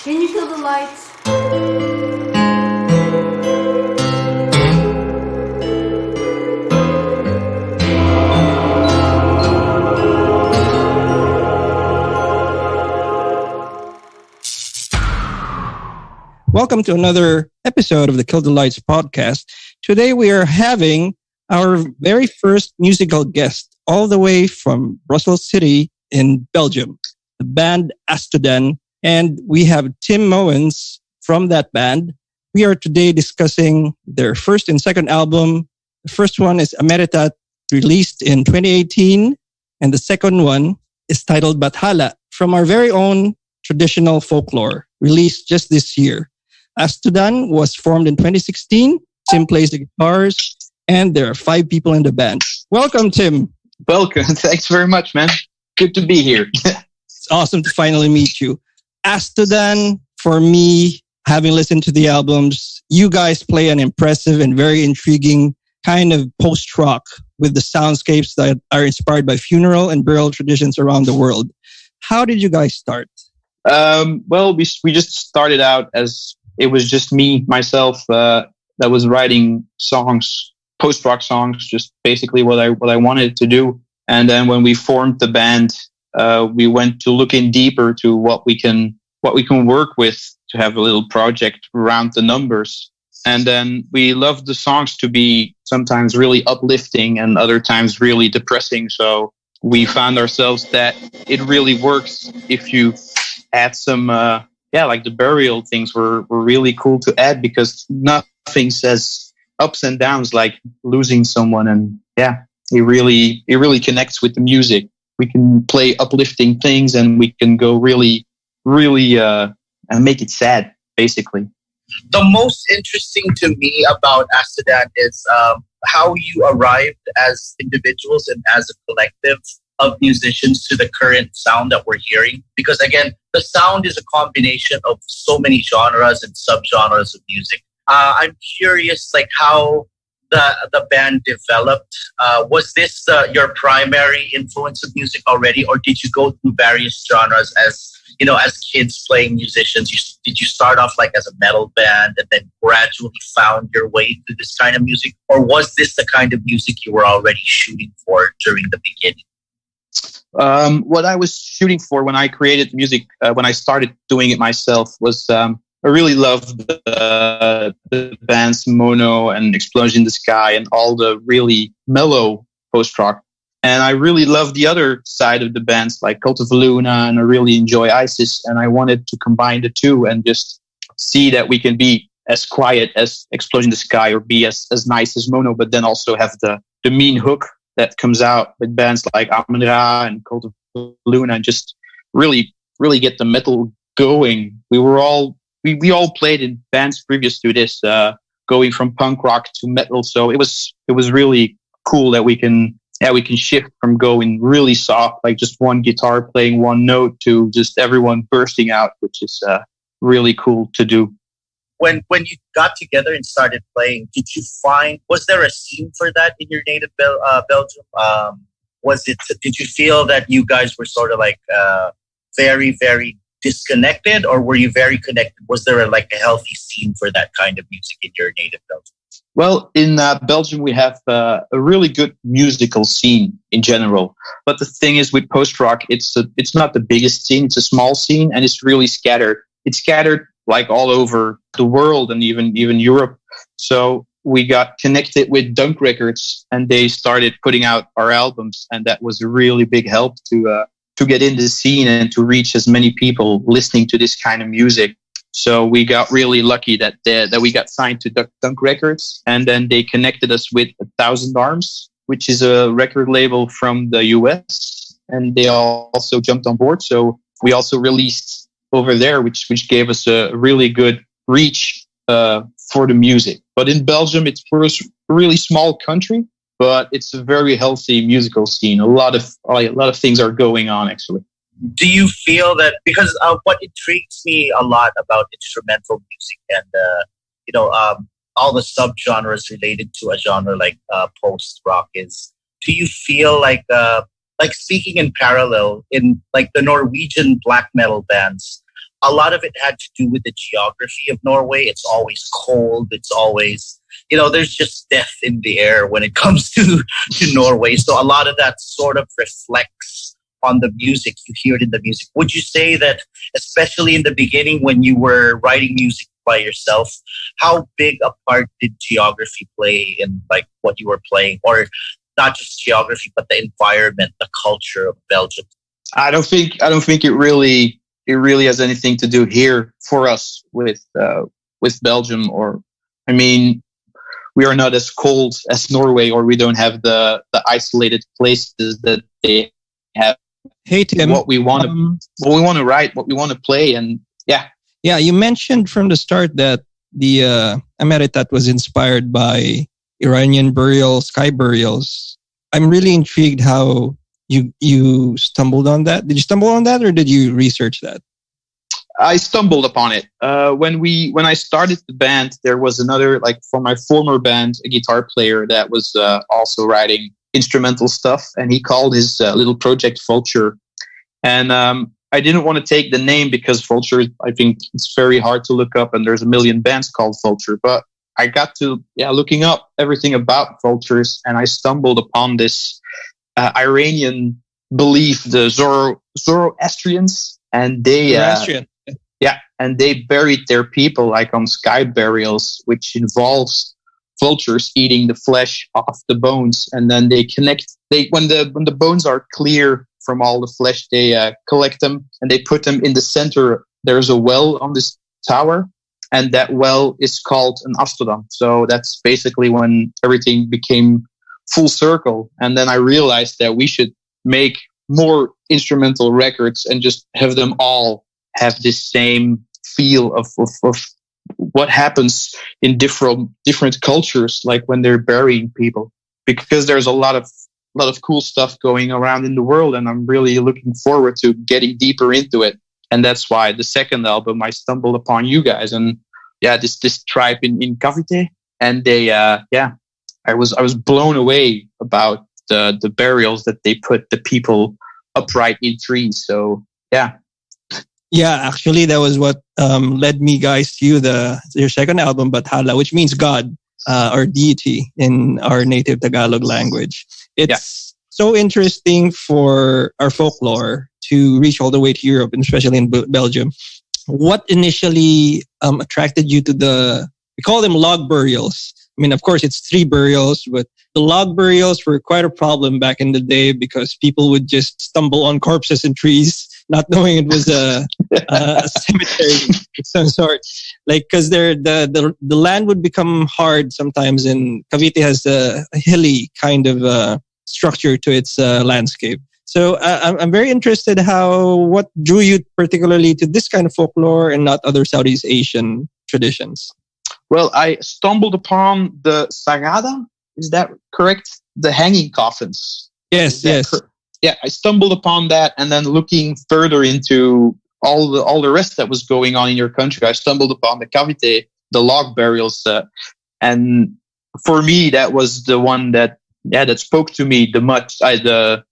Can you kill the lights? Welcome to another episode of the Kill the Lights podcast. Today we are having our very first musical guest all the way from Brussels City in Belgium, the band Astodan. And we have Tim Mowens from that band. We are today discussing their first and second album. The first one is Ameritat, released in 2018. And the second one is titled Bathala, from our very own traditional folklore, released just this year. Astodan was formed in 2016. Tim plays the guitars, and there are 5 people in the band. Welcome, Tim. Welcome. Thanks very much, man. Good to be here. It's awesome to finally meet you. Astodan, for me, having listened to the albums, you guys play an impressive and very intriguing kind of post-rock with the soundscapes that are inspired by funeral and burial traditions around the world. How did you guys start? Well, we just started out as it was just myself, that was writing songs, post-rock songs, just basically what I wanted to do. And then when we formed the band, we went to look in deeper to what we can work with to have a little project around the numbers. And then we loved the songs to be sometimes really uplifting and other times really depressing. So we found ourselves that it really works if you add some, like the burial things were really cool to add, because nothing says ups and downs like losing someone. And it really connects with the music. We can play uplifting things and we can go really, and make it sad, basically. The most interesting to me about Astodan is how you arrived as individuals and as a collective of musicians to the current sound that we're hearing. Because again, the sound is a combination of so many genres and subgenres of music. I'm curious, like how the band developed. Was this your primary influence of music already, or did you go through various genres as kids playing musicians? Did you start off like as a metal band and then gradually found your way to this kind of music, or was this the kind of music you were already shooting for during the beginning? What I was shooting for when I created music, when I started doing it myself, was I really loved the bands Mono and Explosion in the Sky and all the really mellow post-rock. And I really loved the other side of the bands like Cult of Luna, and I really enjoy ISIS. And I wanted to combine the two and just see that we can be as quiet as Explosion in the Sky or be as nice as Mono, but then also have the mean hook that comes out with bands like Amon-Ra and Cult of Luna, and just really, really get the metal going. We all played in bands previous to this, going from punk rock to metal. So it was really cool that we can shift from going really soft, like just one guitar playing one note, to just everyone bursting out, which is really cool to do. When you got together and started playing, was there a scene for that in your native Belgium? Did you feel that you guys were sort of like very, very disconnected, or were you very connected? Was there a healthy scene for that kind of music in your native Belgium? Well, in Belgium, we have a really good musical scene in general. But the thing is, with post-rock, it's not the biggest scene. It's a small scene, and it's really scattered. It's scattered like all over the world and even Europe. So we got connected with Dunk Records, and they started putting out our albums, and that was a really big help to get in the scene and to reach as many people listening to this kind of music. So we got really lucky that we got signed to Dunk Records, and then they connected us with 1,000 Arms, which is a record label from the US, and they also jumped on board. So we also released over there, which gave us a really good reach for the music. But in Belgium, it's a really small country, but it's a very healthy musical scene. A lot of things are going on, actually. Do you feel that, because what intrigues me a lot about instrumental music and all the subgenres related to a genre like post rock is, do you feel like speaking in parallel in like the Norwegian black metal bands, a lot of it had to do with the geography of Norway. It's always cold. It's always, there's just death in the air when it comes to Norway. So a lot of that sort of reflects on the music. You hear it in the music. Would you say that, especially in the beginning when you were writing music by yourself, how big a part did geography play in like what you were playing? Or not just geography, but the environment, the culture of Belgium? I don't think it really has anything to do here for us with Belgium. Or, I mean, we are not as cold as Norway, or we don't have the isolated places that they have. Hey Tim, what we want to write, what we want to play, and yeah. You mentioned from the start that the Emeritat was inspired by Iranian burials, sky burials. I'm really intrigued how you stumbled on that. Did you stumble on that, or did you research that? I stumbled upon it. When I started the band, there was another, like for my former band, a guitar player that was also writing instrumental stuff, and he called his little project Folklore. And I didn't want to take the name because Folklore, I think it's very hard to look up, and there's a million bands called Folklore. But I got to looking up everything about Folklores, and I stumbled upon this Iranian belief, the Zoroastrians, and they and they buried their people like on sky burials, which involves vultures eating the flesh off the bones, and then they connect. When the bones are clear from all the flesh, they collect them and they put them in the center. There's a well on this tower, and that well is called an Astodan. So that's basically when everything became full circle. And then I realized that we should make more instrumental records and just have them all have this same feel of what happens in different cultures, like when they're burying people, because there's a lot of cool stuff going around in the world, and I'm really looking forward to getting deeper into it. And that's why the second album I stumbled upon you guys, and this tribe in Cavite, and they I was blown away about the burials that they put the people upright in trees. So yeah, actually, that was what led me, guys, to your second album, Bathala, which means God or deity in our native Tagalog language. It's so interesting for our folklore to reach all the way to Europe, and especially in Belgium. What initially attracted you to we call them log burials. I mean, of course, it's tree burials, but the log burials were quite a problem back in the day because people would just stumble on corpses in trees, not knowing it was a cemetery of some sort. Like, because the land would become hard sometimes, and Cavite has a hilly kind of structure to its landscape. So I'm very interested what drew you particularly to this kind of folklore and not other Southeast Asian traditions. Well, I stumbled upon the Sagada. Is that correct? The hanging coffins. Yes. Yeah, I stumbled upon that, and then looking further into all the rest that was going on in your country, I stumbled upon the Cavite, the log burials, and for me that was the one that spoke to me the much. That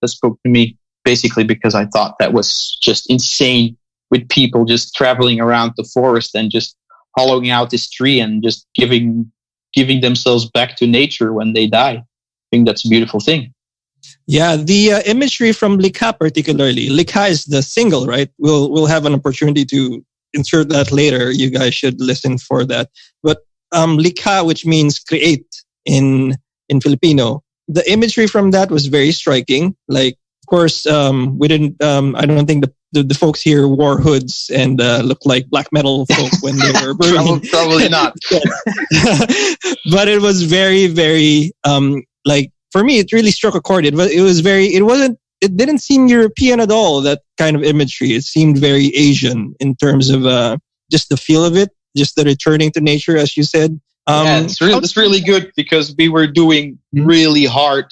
spoke to me basically because I thought that was just insane, with people just traveling around the forest and just hollowing out this tree and just giving themselves back to nature when they die. I think that's a beautiful thing. Yeah, the imagery from Likha particularly. Likha is the single, right? We'll have an opportunity to insert that later. You guys should listen for that. But Likha, which means create in Filipino, the imagery from that was very striking. Like, of course, we didn't. I don't think the folks here wore hoods and looked like black metal folk when they were burning. Probably not. But it was very, very like, for me, it really struck a chord. It didn't seem European at all, that kind of imagery. It seemed very Asian in terms of just the feel of it, just the returning to nature, as you said. It's really good because we were doing really hard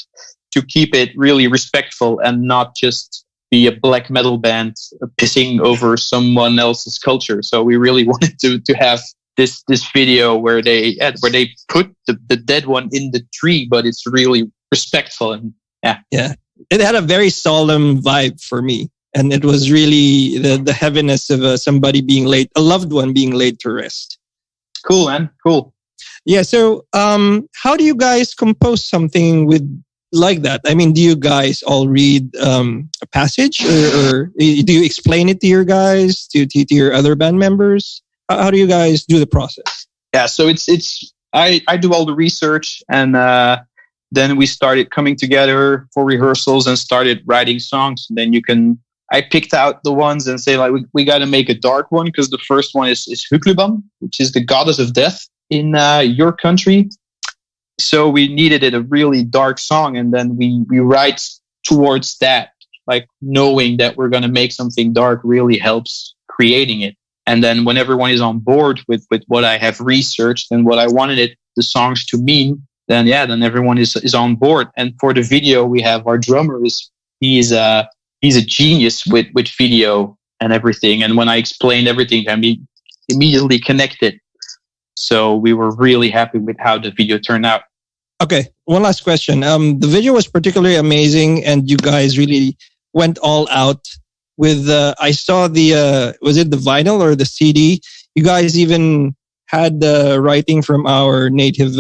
to keep it really respectful and not just be a black metal band pissing over someone else's culture. So we really wanted to have this video where they put the dead one in the tree, but it's really respectful. And it had a very solemn vibe for me. and it was really the heaviness of somebody being laid, a loved one being laid to rest. Cool, man. Cool. Yeah. So, how do you guys compose something with like that? I mean, do you guys all read a passage, or do you explain it to your guys, to your other band members? How do you guys do the process? Yeah. So I do all the research, and then we started coming together for rehearsals and started writing songs. And then I picked out the ones and say like we got to make a dark one, because the first one is Hukluban, which is the goddess of death in your country. So we needed it a really dark song, and then we write towards that, like knowing that we're going to make something dark really helps creating it. And then when everyone is on board with what I have researched and what I wanted the songs to mean, then everyone is on board. And for the video, we have our drummer he's a genius with video and everything. And when I explained everything, he immediately connected. So we were really happy with how the video turned out. Okay, one last question. The video was particularly amazing, and you guys really went all out with. I saw was it the vinyl or the CD? You guys even had the writing from our native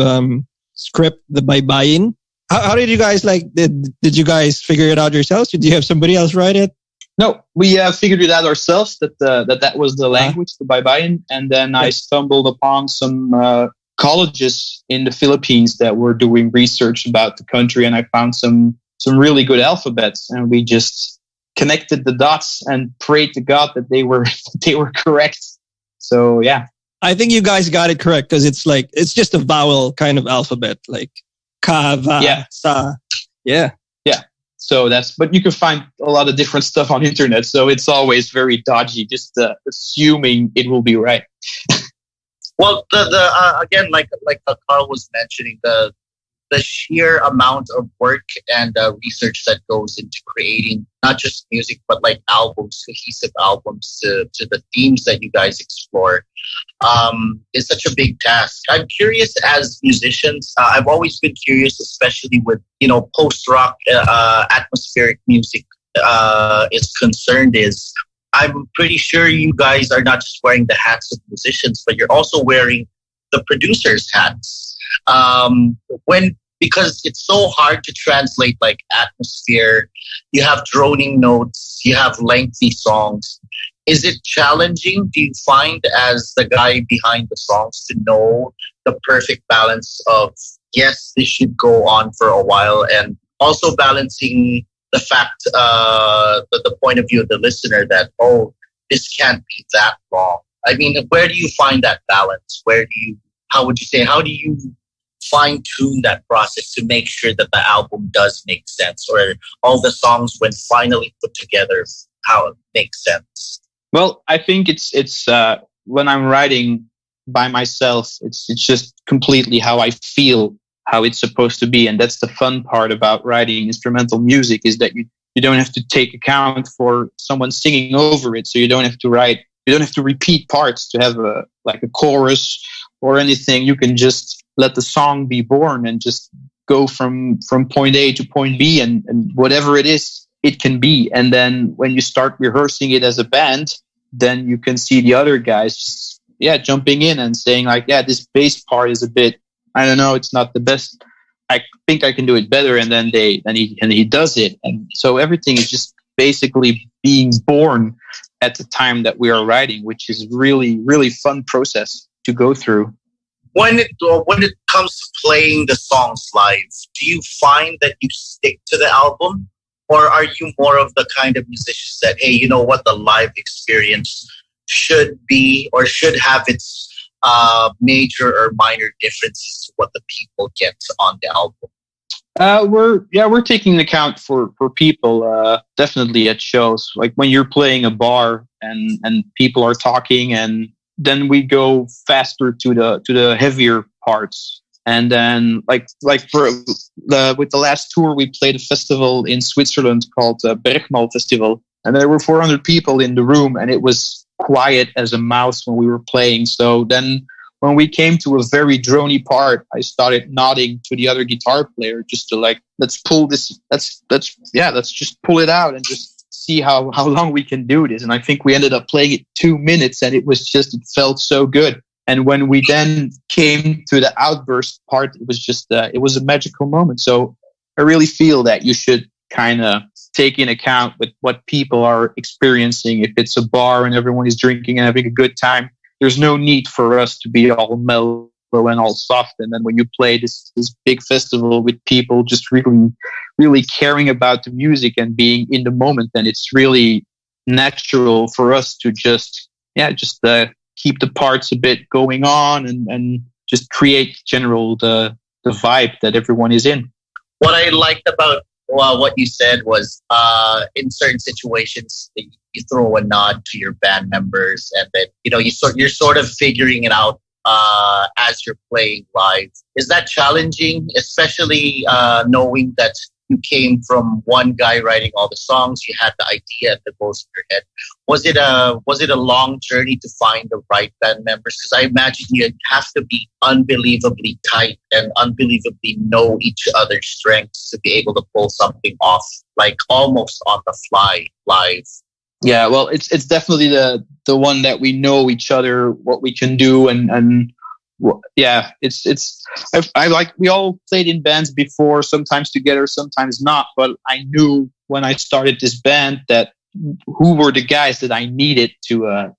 script, the Baybayin. How did you guys Did you guys figure it out yourselves? Did you have somebody else write it? No, we figured it out ourselves. That was the language, the Baybayin, and then I stumbled upon some colleges in the Philippines that were doing research about the country, and I found some really good alphabets, and we just connected the dots and prayed to God that they were correct. So yeah, I think you guys got it correct, because it's just a vowel kind of alphabet, like ka, va, sa. Yeah. So but you can find a lot of different stuff on internet, so it's always very dodgy, just assuming it will be right. Well, again, like Carl was mentioning, the sheer amount of work and research that goes into creating not just music, but like cohesive albums to the themes that you guys explore is such a big task. I'm curious, as musicians, I've always been curious, especially with, post-rock atmospheric music is concerned, is I'm pretty sure you guys are not just wearing the hats of musicians, but you're also wearing the producer's hats. Because it's so hard to translate like atmosphere, you have droning notes, you have lengthy songs. Is it challenging? Do you find, as the guy behind the songs, to know the perfect balance of, yes, this should go on for a while, and also balancing the fact, the point of view of the listener that, this can't be that long? I mean, where do you find that balance? How do you fine tune that process to make sure that the album does make sense, or all the songs, when finally put together, how it makes sense? Well, I think it's when I'm writing by myself, it's just completely how I feel, how it's supposed to be. And that's the fun part about writing instrumental music, is that you don't have to take account for someone singing over it. So you don't have to repeat parts to have a chorus or anything. You can just let the song be born and just go from point A to point B, and whatever it is, it can be. And then when you start rehearsing it as a band, then you can see the other guys jumping in and saying like, this bass part is a bit, I don't know, it's not the best, I think I can do it better. And then he does it. And so everything is just basically being born at the time that we are writing, which is really, really fun process to go through. When it comes to playing the songs live, do you find that you stick to the album, or are you more of the kind of musicians that, hey, you know what, the live experience should be or should have its major or minor differences to what the people get on the album? We're taking account for people definitely at shows, like when you're playing a bar and people are talking, and then we go faster to the heavier parts. And then with the last tour, we played a festival in Switzerland called Bergmal Festival, and there were 400 people in the room, and it was quiet as a mouse when we were playing. So then when we came to a very drony part, I started nodding to the other guitar player just to let's pull this, let's just pull it out and just see how long we can do this. And I think we ended up playing it 2 minutes, and it felt so good. And when we then came to the outburst part, it was just, it was a magical moment. So I really feel that you should kind of take in account with what people are experiencing. If it's a bar and everyone is drinking and having a good time, there's no need for us to be all mellow and all soft. And then when you play this big festival with people just really, really caring about the music and being in the moment, then it's really natural for us to just keep the parts a bit going on and just create general the vibe that everyone is in. What I liked about what you said was in certain situations you throw a nod to your band members, and then you're sort of figuring it out as you're playing live. Is that challenging, especially knowing that you came from one guy writing all the songs, you had the idea that goes in your head? Was it a long journey to find the right band members? Because I imagine you have to be unbelievably tight and unbelievably know each other's strengths to be able to pull something off, like almost on the fly live. Yeah, well, it's definitely the one that we know each other, what we can do, and yeah, I like, we all played in bands before, sometimes together, sometimes not. But I knew when I started this band that who were the guys that I needed to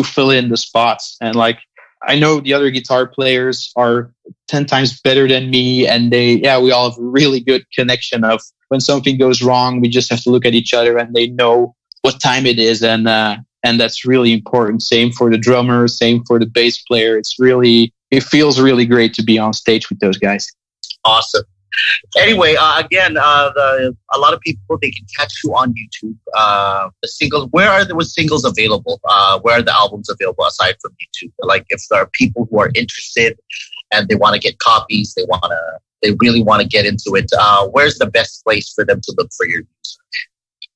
fill in the spots. And like, I know the other guitar players are 10 times better than me, and we all have a really good connection of when something goes wrong, we just have to look at each other and they know what time it is, and that's really important. Same for the drummer, same for the bass player. It feels really great to be on stage with those guys. Awesome. Anyway, again, a lot of people, they can catch you on YouTube. The singles, where are the singles available? Where are the albums available aside from YouTube? Like, if there are people who are interested and they want to get copies, they really want to get into it, where's the best place for them to look for your music?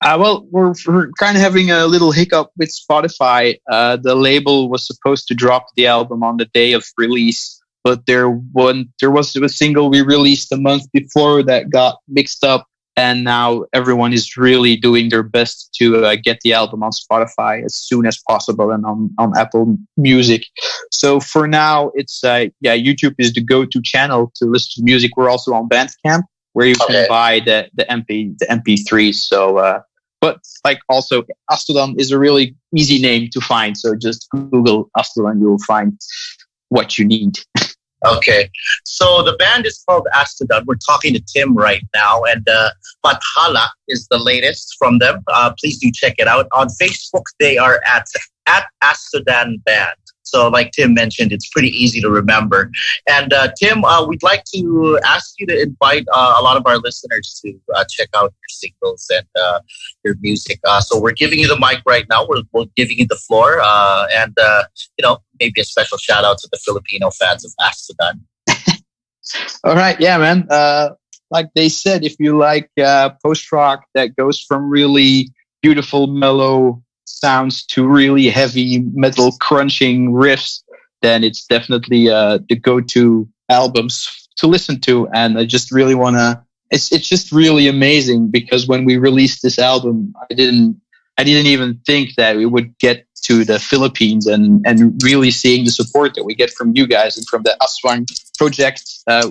Well, we're kind of having a little hiccup with Spotify. The label was supposed to drop the album on the day of release, but there was a single we released a month before that got mixed up, and now everyone is really doing their best to get the album on Spotify as soon as possible and on Apple Music. So for now, it's YouTube is the go-to channel to listen to music. We're also on Bandcamp, where you can buy the MP3. So. But like, also, Astodan is a really easy name to find. So just Google Astodan, you'll find what you need. Okay. So the band is called Astodan. We're talking to Tim right now. And Pathala is the latest from them. Please do check it out. On Facebook, they are at Astodan Band. So like Tim mentioned, it's pretty easy to remember. And Tim, we'd like to ask you to invite a lot of our listeners to check out your singles and your music. So we're giving you the mic right now. We're giving you the floor. And maybe a special shout out to the Filipino fans of Astodan. All right. Yeah, man. Like they said, if you like post-rock that goes from really beautiful, mellow sounds to really heavy metal crunching riffs, then it's definitely the go-to albums to listen to. And I just really want to, it's just really amazing, because when we released this album, I didn't even think that we would get to the Philippines, and really seeing the support that we get from you guys and from the Aswang project,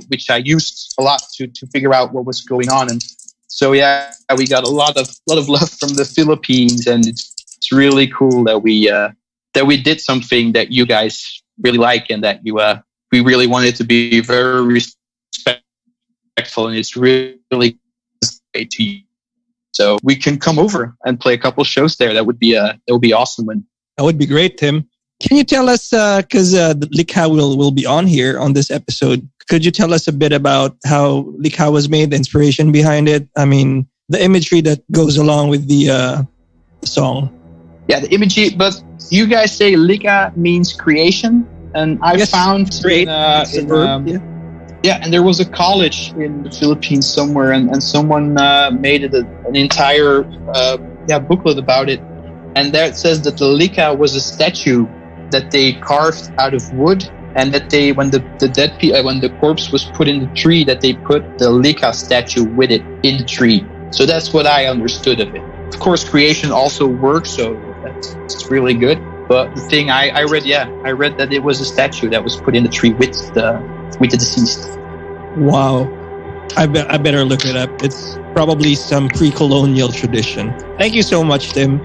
which I used a lot to figure out what was going on. And so, yeah, we got a lot of love from the Philippines, and it's really cool that we did something that you guys really like, and that we really wanted to be very respectful, and it's really great to you. So we can come over and play a couple shows there. That would be awesome. And that would be great, Tim. Can you tell us, because Likha will be on here on this episode, could you tell us a bit about how Likha was made, the inspiration behind it? I mean, the imagery that goes along with the song. Yeah, the imagery, but you guys say Likha means creation, and I found great. And there was a college in the Philippines somewhere, and someone made it an entire booklet about it, and there it says that the Likha was a statue that they carved out of wood, and that they, when the corpse was put in the tree, that they put the Likha statue with it in the tree. So that's what I understood of it. Of course, creation also works, so that's really good. But the thing I read that it was a statue that was put in the tree with the deceased. Wow. I better look it up. It's probably some pre-colonial tradition. Thank you so much, Tim.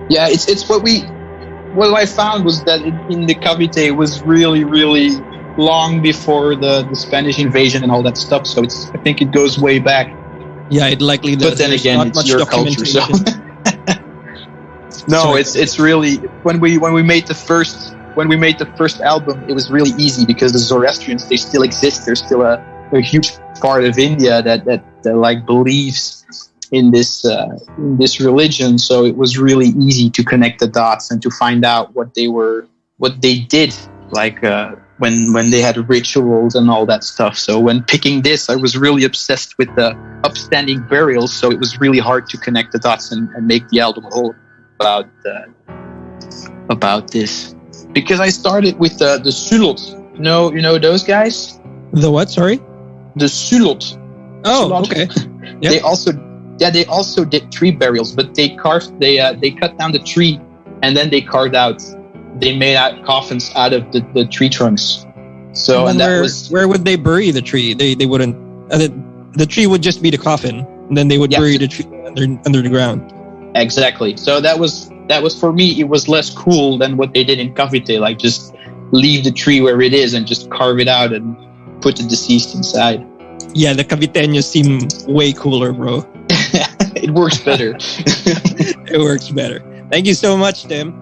Yeah, it's what I found was that in the Cavite was really, really long before the Spanish invasion and all that stuff. So I think it goes way back. Yeah, it likely does. But then again, it's your culture, so no, it's really when we made the first album, it was really easy because the Zoroastrians, they still exist. There's still a huge part of India that like believes in this religion. So it was really easy to connect the dots and to find out what they did, like when they had rituals and all that stuff. So when picking this, I was really obsessed with the upstanding burials. So it was really hard to connect the dots and make the album whole about this, because I started with the Sulot. You know those guys? The what? Sorry, the Sulot. Oh, Sulot. okay. Yep. They also did tree burials, but they cut down the tree and then they made out coffins out of the tree trunks. So and where would they bury the tree? They wouldn't. The tree would just be the coffin, and then they would bury the tree under the ground. Exactly. So that was for me. It was less cool than what they did in Cavite, like just leave the tree where it is and just carve it out and put the deceased inside. Yeah, the Caviteños seem way cooler, bro. It works better. It works better. Thank you so much, Tim.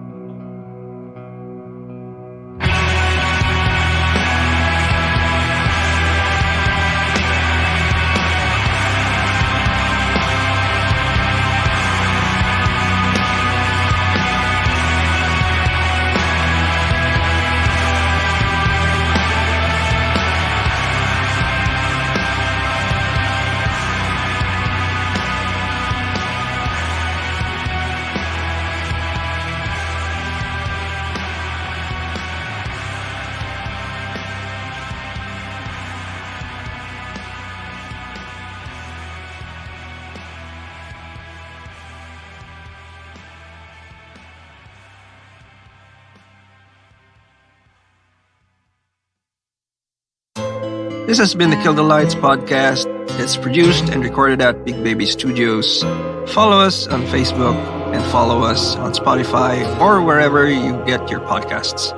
This has been the Kill the Lights podcast. It's produced and recorded at Big Baby Studios. Follow us on Facebook and follow us on Spotify or wherever you get your podcasts.